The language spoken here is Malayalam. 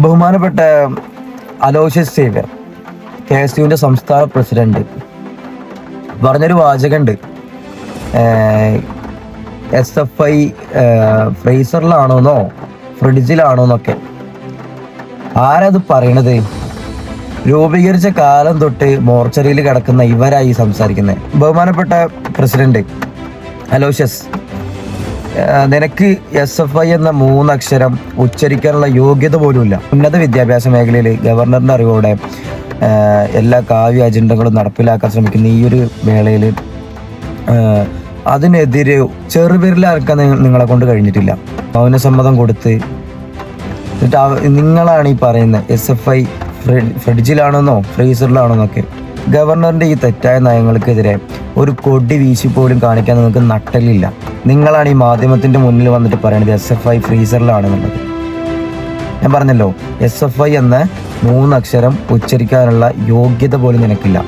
ബഹുമാനപ്പെട്ട അലോഷ്യസ് സേവ്യർ, KSUവിൻ്റെ സംസ്ഥാന പ്രസിഡന്റ്, പറഞ്ഞൊരു വാചകമുണ്ട്. SFI ഫ്രീസറിലാണോന്നോ ഫ്രിഡ്ജിലാണോന്നൊക്കെ. ആരത് പറയണത്? രൂപീകരിച്ച കാലം തൊട്ട് മോർച്ചറിയിൽ കിടക്കുന്ന ഇവരായി സംസാരിക്കുന്നത്. ബഹുമാനപ്പെട്ട പ്രസിഡന്റ് അലോഷ്യസ്, നിനക്ക് SFI എന്ന 3 അക്ഷരം ഉച്ചരിക്കാനുള്ള യോഗ്യത പോലുമില്ല. ഉന്നത വിദ്യാഭ്യാസ മേഖലയിൽ ഗവർണറിന്റെ അറിവോടെ എല്ലാ കാവ്യ അജണ്ടകളും നടപ്പിലാക്കാൻ ശ്രമിക്കുന്ന ഈ ഒരു വേളയിൽ അതിനെതിരെ ചെറുവിരലറക്കാൻ നിങ്ങളെ കൊണ്ട് കഴിഞ്ഞിട്ടില്ല. മൗനസമ്മതം കൊടുത്ത് നിങ്ങളാണ് ഈ പറയുന്നത് SFI ഫ്രിഡ്ജിലാണെന്നോ ഫ്രീസറിലാണെന്നൊക്കെ. ഗവർണറിന്റെ ഈ തെറ്റായ നയങ്ങൾക്കെതിരെ ഒരു കൊടി വീശി പോലും കാണിക്കാൻ നിങ്ങൾക്ക് നട്ടലില്ല. നിങ്ങളാണ് ഈ മാധ്യമത്തിന്റെ മുന്നിൽ വന്നിട്ട് പറയണത് SFI ഫ്രീസറിലാണെന്നുള്ളത്. ഞാൻ പറഞ്ഞല്ലോ, SFI എന്ന 3 അക്ഷരം ഉച്ചരിക്കാനുള്ള യോഗ്യത പോലും നിനക്കില്ല.